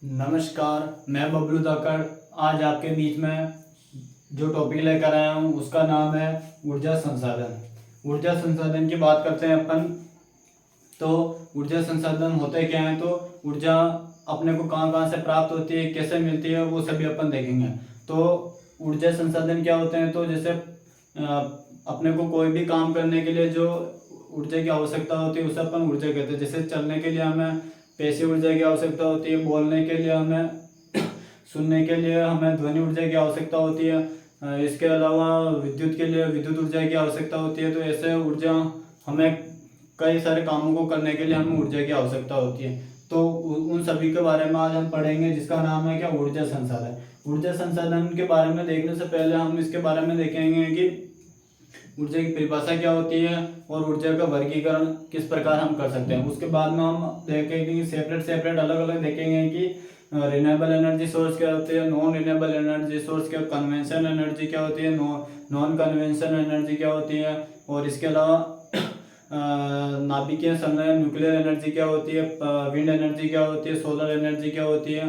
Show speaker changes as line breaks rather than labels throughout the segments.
नमस्कार, मैं बबलू धाकड़। आज आपके बीच में जो टॉपिक लेकर आया हूँ उसका नाम है ऊर्जा संसाधन। ऊर्जा संसाधन की बात करते हैं अपन। तो ऊर्जा संसाधन होते क्या हैं, तो ऊर्जा अपने को कहाँ कहाँ से प्राप्त होती है, कैसे मिलती है, वो सभी अपन देखेंगे। तो ऊर्जा संसाधन क्या होते हैं, तो जैसे अपने को कोई भी काम करने के लिए जो ऊर्जा की आवश्यकता होती है उसे अपन ऊर्जा कहते हैं। जैसे चलने के लिए हमें पेशीय ऊर्जा की आवश्यकता होती है, बोलने के लिए हमें सुनने के लिए हमें ध्वनि ऊर्जा की आवश्यकता होती है, इसके अलावा विद्युत के लिए विद्युत ऊर्जा की आवश्यकता होती है। तो ऐसे ऊर्जा हमें कई सारे कामों को करने के लिए हमें ऊर्जा की आवश्यकता होती है। तो उन सभी के बारे में आज हम पढ़ेंगे, जिसका नाम है क्या, ऊर्जा संसाधन। ऊर्जा संसाधन के बारे में देखने से पहले हम इसके बारे में देखेंगे कि ऊर्जा की परिभाषा क्या होती है और ऊर्जा का वर्गीकरण किस प्रकार हम कर सकते हैं। उसके बाद में हम देखेंगे कि सेपरेट अलग अलग देखेंगे कि रिन्यूएबल एनर्जी सोर्स क्या होती है, नॉन रिन्यूएबल एनर्जी सोर्स क्या, कन्वेंशन एनर्जी क्या होती है, नॉन कन्वेंशन एनर्जी क्या होती है, और इसके अलावा नाभिकीय संलयन न्यूक्लियर एनर्जी क्या होती है, विंड एनर्जी क्या होती है, सोलर एनर्जी क्या होती है,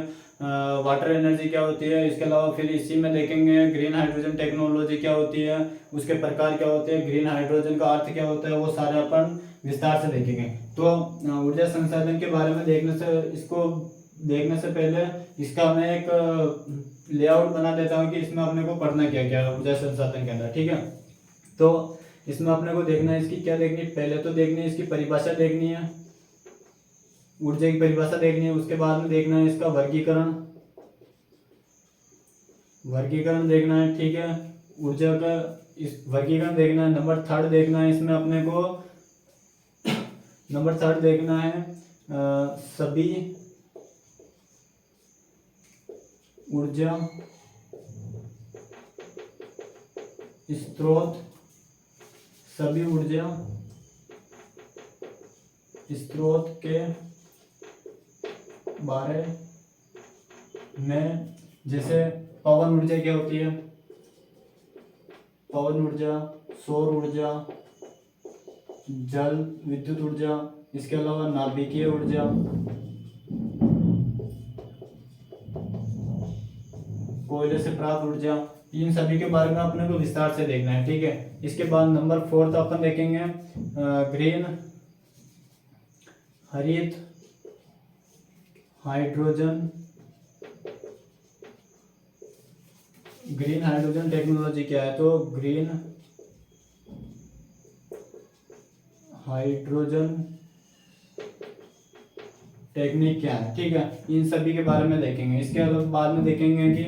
वाटर एनर्जी क्या होती है। इसके अलावा फिर इसी में देखेंगे ग्रीन हाइड्रोजन टेक्नोलॉजी क्या होती है, उसके प्रकार क्या होते हैं, ग्रीन हाइड्रोजन का अर्थ क्या होता है, वो सारे अपन विस्तार से देखेंगे। तो ऊर्जा संसाधन के बारे में देखने से पहले इसका मैं एक लेआउट बना देता हूँ कि इसमें अपने को पढ़ना क्या क्या है ऊर्जा संसाधन के अंदर, ठीक है। तो इसमें अपने को देखना है, इसकी क्या देखनी है, पहले तो देखनी है इसकी परिभाषा देखनी है, ऊर्जा की परिभाषा देखनी है। उसके बाद में देखना है इसका वर्गीकरण देखना है, ठीक है। ऊर्जा का इस वर्गीकरण देखना है। नंबर थर्ड देखना है इसमें अपने को नंबर थर्ड देखना है सभी ऊर्जा स्रोत सभी ऊर्जा स्रोत के बारे में। जैसे पवन ऊर्जा क्या होती है, पवन ऊर्जा, सौर ऊर्जा, जल विद्युत ऊर्जा, इसके अलावा नाभिकीय ऊर्जा, कोयले से प्राप्त ऊर्जा, इन सभी के बारे में अपने को विस्तार से देखना है, ठीक है। इसके बाद नंबर फोर्थ अपन देखेंगे ग्रीन हरित हाइड्रोजन टेक्नोलॉजी क्या है, तो ग्रीन हाइड्रोजन टेक्निक क्या है, ठीक है। इन सभी के बारे में देखेंगे। इसके अलावा बाद में देखेंगे कि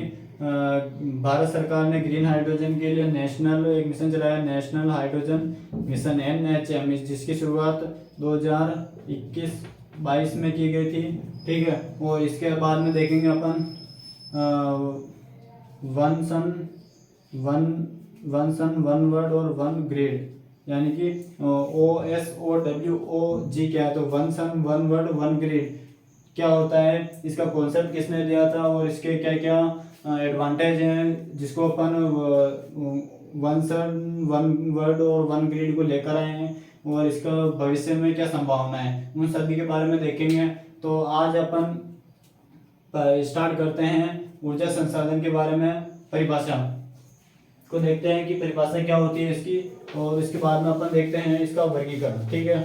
भारत सरकार ने ग्रीन हाइड्रोजन के लिए नेशनल एक मिशन चलाया, नेशनल हाइड्रोजन मिशन NHM, जिसकी शुरुआत 2021-22 में की गई थी, ठीक है। और इसके बाद में देखेंगे अपन वन सन वन वर्ड और वन ग्रेड, यानी कि OSOWOG क्या है, तो one sun one word one grade क्या होता है, इसका कॉन्सेप्ट किसने दिया था और इसके क्या क्या एडवांटेज हैं, जिसको अपन वन सन वन वर्ड और वन ग्रेड को लेकर आए हैं, और इसका भविष्य में क्या संभावना है, उन सभी के बारे में देखेंगे। तो आज अपन स्टार्ट करते हैं ऊर्जा संसाधन के बारे में परिभाषा को देखते हैं कि परिभाषा क्या होती है इसकी, और इसके बाद में अपन देखते हैं इसका वर्गीकरण, ठीक है।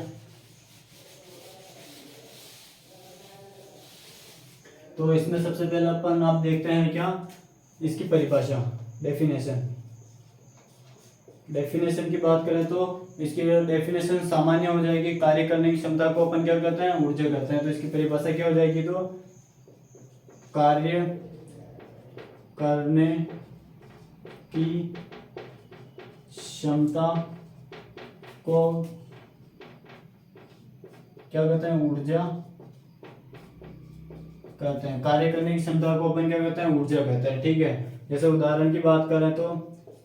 तो इसमें सबसे पहले अपन आप देखते हैं क्या, इसकी परिभाषा, डेफिनेशन की बात करें तो इसकी डेफिनेशन सामान्य हो जाएगी। कार्य करने की क्षमता को अपन क्या कहते हैं, ऊर्जा कहते हैं। तो इसकी परिभाषा क्या हो जाएगी, तो कार्य करने की क्षमता को क्या कहते हैं, ऊर्जा कहते हैं। कार्य करने की क्षमता को अपन क्या कहते हैं, ऊर्जा कहते हैं, ठीक है। जैसे उदाहरण की बात करें तो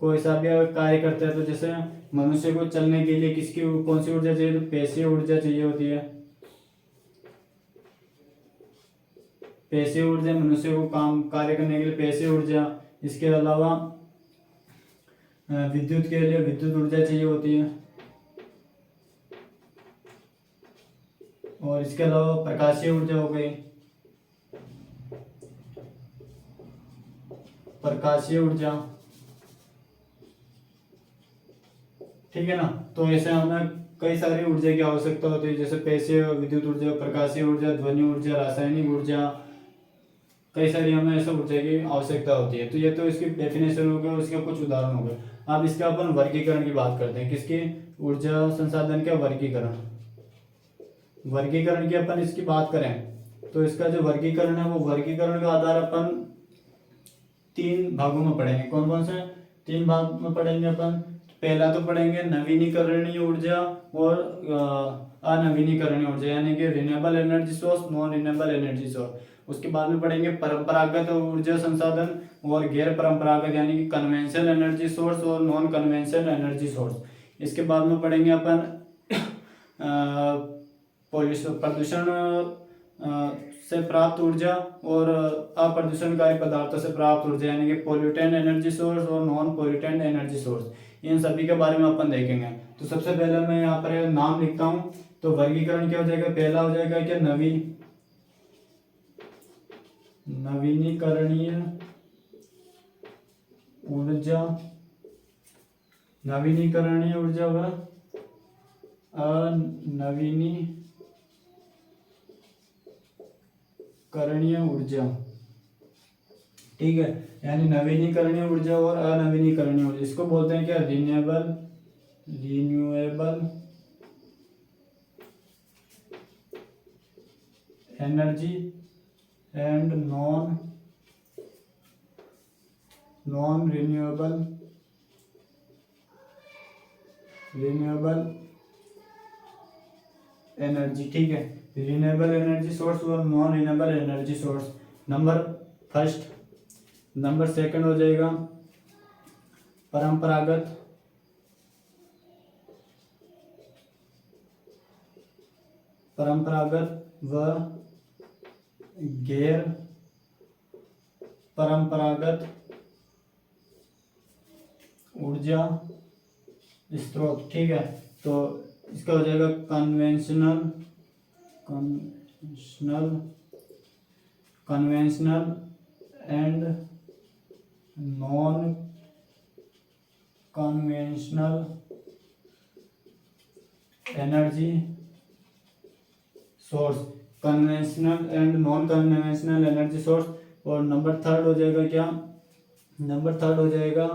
कोई सा भी कार्य करता है, तो जैसे मनुष्य को चलने के लिए किसकी कौन सी ऊर्जा चाहिए, तो पेशीय ऊर्जा चाहिए होती है। पेशीय ऊर्जा मनुष्य को कार्य करने के लिए पेशीय ऊर्जा। इसके अलावा विद्युत के लिए विद्युत ऊर्जा चाहिए होती है, और इसके अलावा प्रकाशीय ऊर्जा हो गई, प्रकाशीय ऊर्जा, ठीक है ना। तो ऐसे हमें कई सारी ऊर्जा की आवश्यकता होती है, जैसे पेशीय विद्युत ऊर्जा, प्रकाशीय ऊर्जा, ध्वनि ऊर्जा, रासायनिक ऊर्जा, कई सारी हमें ऐसे ऊर्जा की आवश्यकता होती है। तो ये तो इसकी डेफिनेशन हो गया, उसके कुछ उदाहरण हो गए। अब इसका अपन वर्गीकरण की बात करते हैं। किसकी? ऊर्जा संसाधन का वर्गीकरण। वर्गीकरण की अपन इसकी बात करें तो इसका जो वर्गीकरण है वो वर्गीकरण का आधार अपन 3 भागों में पढ़ेंगे। कौन कौन से 3 भाग में पढ़ेंगे अपन? पहला तो पढ़ेंगे नवीनीकरणीय ऊर्जा और अनवीनीकरणीय ऊर्जा, यानी कि renewable energy source, non renewable energy source. उसके बाद में पढ़ेंगे परंपरागत ऊर्जा संसाधन और गैर परंपरागत, यानी कि कन्वेंशनल एनर्जी सोर्स और नॉन कन्वेंशनल एनर्जी सोर्स। इसके बाद में पढ़ेंगे अपन प्रदूषण से प्राप्त ऊर्जा और अप्रदूषणकारी पदार्थों से प्राप्त ऊर्जा, यानी कि पोल्यूटेंट एनर्जी सोर्स और नॉन पोल्यूटेंट एनर्जी सोर्स। इन सभी के बारे में अपन देखेंगे। तो सबसे पहले मैं यहाँ पर नाम लिखता हूँ। तो वर्गीकरण क्या हो जाएगा? पहला हो जाएगा क्या? नवीनीकरणीय ऊर्जा, नवीनीकरणीय ऊर्जा व अनवीनीकरणीय ऊर्जा, ठीक है। यानी नवीनीकरणीय ऊर्जा और अनवीनीकरणीय ऊर्जा, इसको बोलते हैं क्या? Renewable energy and non renewable energy, ठीक है। रिन्यूएबल एनर्जी सोर्स और non renewable energy source, number first. Number second हो जाएगा परंपरागत व गैर परंपरागत ऊर्जा स्रोत, ठीक है। तो इसका हो जाएगा conventional and non conventional energy source, conventional and non conventional energy source. और नंबर थर्ड हो जाएगा क्या? नंबर थर्ड हो जाएगा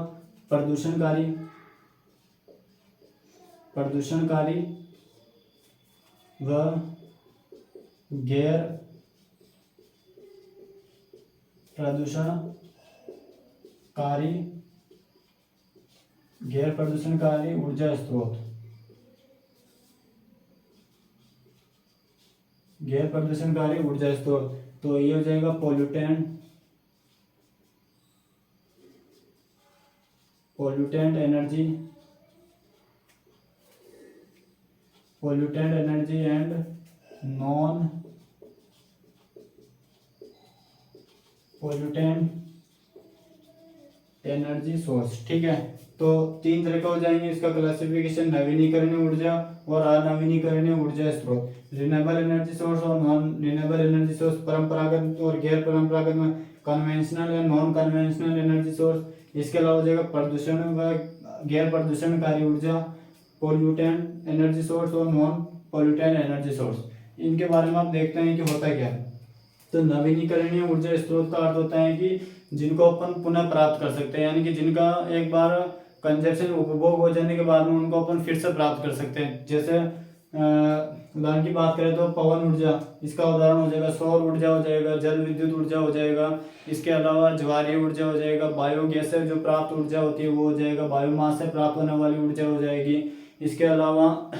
प्रदूषणकारी व गैर प्रदूषणकारी ऊर्जा स्रोत, गैर प्रदूषणकारी ऊर्जा स्रोत। तो ये हो जाएगा pollutant energy and non pollutant energy source, ठीक है। तो 3 तरह का हो जाएंगे इसका क्लासिफिकेशन, नवीनीकरणीय ऊर्जा और अनवीनीकरणीय ऊर्जा स्रोत, रिन्यूएबल एनर्जी सोर्स और नॉन रिन्यूएबल एनर्जी सोर्स, परंपरागत और गैर परंपरागत में conventional and non conventional energy source. इसके अलावा हो जाएगा प्रदूषण व गैर प्रदूषणकारी ऊर्जा, पोल्यूटेंट एनर्जी सोर्स और नॉन पोल्यूटेंट एनर्जी सोर्स। इनके बारे में आप देखते हैं कि होता क्या है। तो नवीनीकरणीय ऊर्जा स्रोत का अर्थ होता है कि जिनको अपन पुनः प्राप्त कर सकते हैं, यानी कि जिनका एक बार कंजप्शन उपभोग हो जाने के बाद में उनको अपन फिर से प्राप्त कर सकते हैं। जैसे उदाहरण की बात करें तो पवन ऊर्जा, इसका उदाहरण हो जाएगा, सौर ऊर्जा हो जाएगा, जल विद्युत ऊर्जा हो जाएगा, इसके अलावा ज्वारीय ऊर्जा हो जाएगा, बायोगैस से जो प्राप्त ऊर्जा होती है वो हो जाएगा, बायोमास से प्राप्त होने वाली ऊर्जा हो जाएगी, इसके अलावा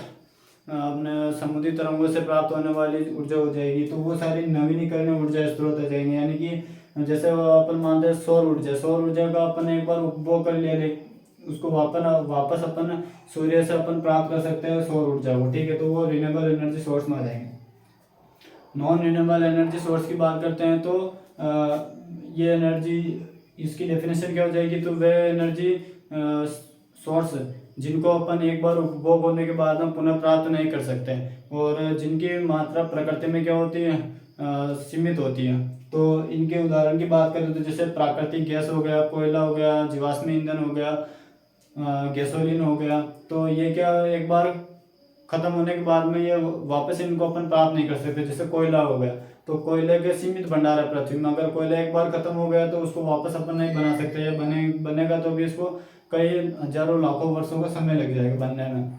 अपने समुद्री तरंगों से प्राप्त होने वाली ऊर्जा हो जाएगी। तो वो सारी नवीनीकरणीय ऊर्जा स्रोत हो जाएंगे। यानी कि जैसे अपन मानते हैं सौर ऊर्जा का अपन एक बार उपभोग कर लिया, उसको वापस अपन सूर्य से अपन प्राप्त कर सकते हैं सौर ऊर्जा को, ठीक है। तो वो रिन्यूएबल एनर्जी सोर्स में आ जाएंगे। नॉन रिन्यूएबल एनर्जी सोर्स की बात करते हैं तो ये एनर्जी, इसकी डेफिनेशन क्या हो जाएगी? तो वे एनर्जी सोर्स जिनको अपन एक बार उपभोग होने के बाद में पुनः प्राप्त नहीं कर सकते, और जिनकी मात्रा प्रकृति में क्या होती है, सीमित होती है। तो इनके उदाहरण की बात करें तो जैसे प्राकृतिक गैस हो गया, कोयला हो गया, जीवाश्म ईंधन हो गया, गैसोलीन हो गया। तो ये क्या एक बार खत्म होने के बाद में ये वापस इनको अपन प्राप्त नहीं कर सकते। जैसे कोयला हो गया, तो कोयले के सीमित भंडार है पृथ्वी में, अगर कोयला एक बार खत्म हो गया तो उसको वापस अपन नहीं बना सकते, या बनेगा तो भी इसको कई हजारों लाखों वर्षों का समय लग जाएगा बनने में।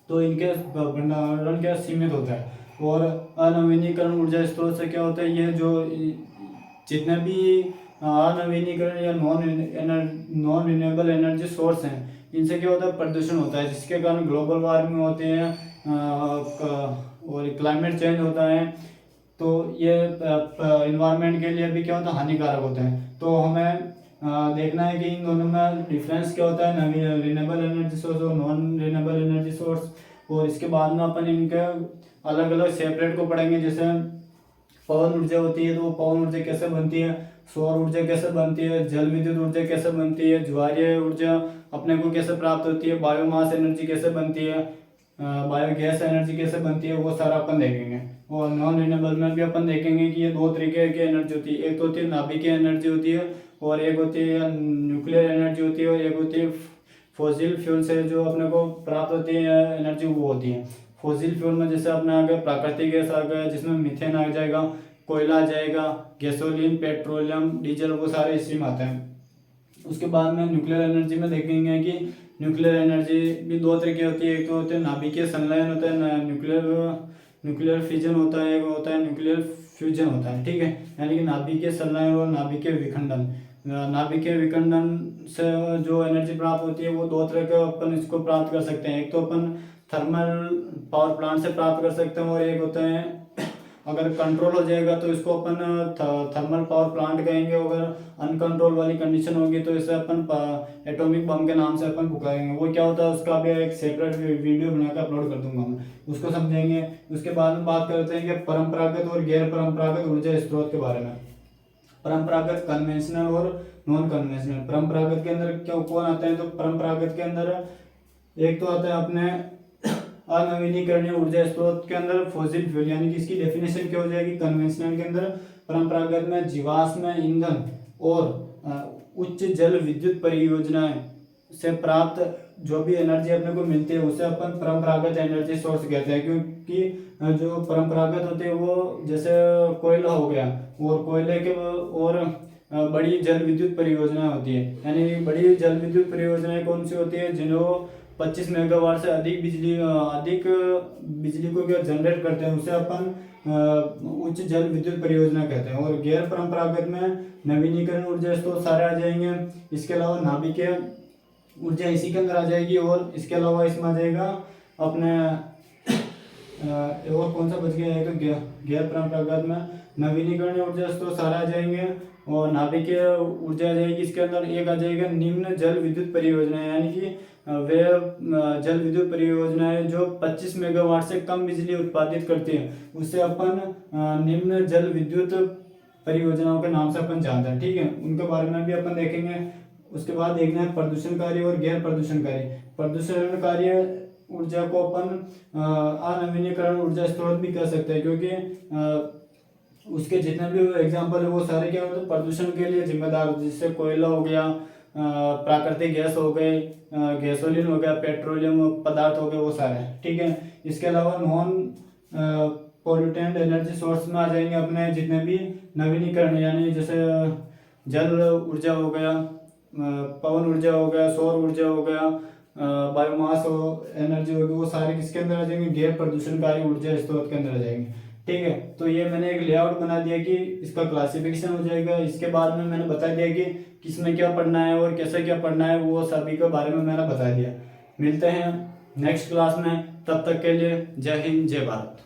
तो इनके भंडारण क्या सीमित होता है। और अनवीनीकरण ऊर्जा स्रोत से क्या होता है, ये जो जितने भी अनवीनीकरण या नॉन रिन्यूएबल एनर्जी सोर्स हैं, इनसे क्या होता है, प्रदूषण होता है, जिसके कारण ग्लोबल वार्मिंग होती है और क्लाइमेट चेंज होता है। तो ये इन्वायरमेंट के लिए भी क्या होता है, हानिकारक होते हैं। तो हमें देखना है कि इन दोनों में डिफरेंस क्या होता है, रिन्यूएबल एनर्जी सोर्स और नॉन रिन्यूएबल एनर्जी सोर्स। और इसके बाद में अपन इनके अलग अलग सेपरेट को पढ़ेंगे। जैसे पवन ऊर्जा होती है तो वो पवन ऊर्जा कैसे बनती है, सौर ऊर्जा कैसे बनती है, जल विद्युत ऊर्जा कैसे बनती है, ज्वारीय ऊर्जा अपने को कैसे प्राप्त होती है, बायोमास एनर्जी कैसे बनती है, बायोगैस एनर्जी कैसे बनती है, वो सारा अपन देखेंगे। और नॉन रिन्यूएबल में भी अपन देखेंगे कि ये दो तरीके की एनर्जी होती है, एक तो होती है नाभिकीय एनर्जी होती है, और एक होती है न्यूक्लियर एनर्जी होती है, और एक होती है फॉसिल फ्यूल से जो अपने को प्राप्त होती है एनर्जी, वो होती है। फॉसिल फ्यूल में जैसे अपने आ गया प्राकृतिक गैस आ गया, जिसमें मीथेन आ जाएगा, कोयला आ जाएगा, गैसोलीन, पेट्रोलियम, डीजल, वो सारे इसी में आते हैं। उसके बाद में न्यूक्लियर एनर्जी में देखेंगे कि न्यूक्लियर एनर्जी भी दो तरीके होती है, एक तो होते हैं नाभिकीय संलयन होता है, न्यूक्लियर फिजन होता है, एक होता है न्यूक्लियर फ्यूजन होता है, ठीक है। यानी कि नाभिकीय संलयन और नाभिकीय विखंडन। नाभिकीय विखंडन से जो एनर्जी प्राप्त होती है वो दो तरह के अपन इसको प्राप्त कर सकते हैं, एक तो अपन थर्मल पावर प्लांट से प्राप्त कर सकते हैं, और एक होता है अगर कंट्रोल हो जाएगा तो इसको अपन थर्मल पावर प्लांट कहेंगे, अगर अनकंट्रोल वाली कंडीशन होगी तो इसे अपन एटॉमिक बम के नाम से अपन पुकारेंगे। वो क्या होता है उसका भी एक सेपरेट वीडियो बनाकर अपलोड कर दूंगा मैं, उसको समझेंगे। उसके बाद में बात करते हैं कि परंपरागत और गैर परंपरागत ऊर्जा स्रोत के बारे में। परंपरागत, कन्वेंशनल और नॉन कन्वेंशनल। परंपरागत के अंदर क्या कौन आता है, तो परंपरागत के अंदर एक तो आता है अपने अनवीनीकरणीय ऊर्जा स्रोत के अंदर फॉसिल फ्यूल, यानी कि इसकी डेफिनेशन क्या हो जाएगी, कन्वेंशनल के अंदर परंपरागत में जीवाश्म ईंधन और उच्च जल विद्युत परियोजनाएं से प्राप्त जो भी एनर्जी अपने को मिलती है उसे अपन परंपरागत एनर्जी सोर्स कहते हैं। क्योंकि जो परंपरागत होते हैं वो जैसे कोयला हो गया, और कोयले के और बड़ी जल विद्युत परियोजनाएं होती है। यानी बड़ी जल विद्युत परियोजनाएं कौन सी होती है, जिन्हों 25 मेगावाट से अधिक बिजली को क्या जनरेट करते हैं, उसे अपन उच्च जल विद्युत परियोजना कहते हैं। और गैर परंपरागत में नवीनीकरण ऊर्जा स्रोत सारे आ जाएंगे। इसके अलावा नाभिकीय ऊर्जा इसी के अंदर आ जाएगी, और इसके अलावा इसमें आ जाएगा अपने और कौन सा बच गया है, तो गैर परंपरागत में नवीनीकरण ऊर्जा स्रोत सारे आ जाएंगे, और नाभिकीय ऊर्जा आ जाएगी। इसके अंदर एक आ जाएगा निम्न जल विद्युत परियोजना, यानी कि वे जल विद्युत परियोजनाएं जो 25 मेगावाट से कम बिजली उत्पादित करती हैं, उसे अपन निम्न जल विद्युत परियोजनाओं के नाम से अपन जानते हैं, ठीक है। उनके बारे में भी अपन देखेंगे। उसके बाद देखना है प्रदूषणकारी और गैर प्रदूषणकारी। प्रदूषणकारी ऊर्जा को अपन अनवीनीकरण ऊर्जा स्रोत भी कह सकते हैं, क्योंकि उसके जितने भी एग्जाम्पल है वो सारे क्या होते हैं, प्रदूषण के लिए जिम्मेदार। जिससे कोयला हो गया, प्राकृतिक गैस हो गए, गैसोलीन हो गया, पेट्रोलियम पदार्थ हो गए, वो सारे, ठीक है। इसके अलावा नॉन पोल्यूटेंट एनर्जी सोर्स में आ जाएंगे अपने जितने भी नवीनीकरण, यानी जैसे जल ऊर्जा हो गया, पवन ऊर्जा हो गया, सौर ऊर्जा हो गया, बायोमास एनर्जी होगी, वो सारे किसके अंदर आ जाएंगे, गैर प्रदूषणकारी ऊर्जा स्रोत के अंदर आ जाएंगे, ठीक है। तो ये मैंने एक लेआउट बना दिया कि इसका क्लासिफिकेशन हो जाएगा। इसके बाद में मैंने बता दिया कि किसमें क्या पढ़ना है और कैसे क्या पढ़ना है, वो सभी के बारे में मैंने बता दिया। मिलते हैं नेक्स्ट क्लास में, तब तक के लिए जय हिंद, जय भारत।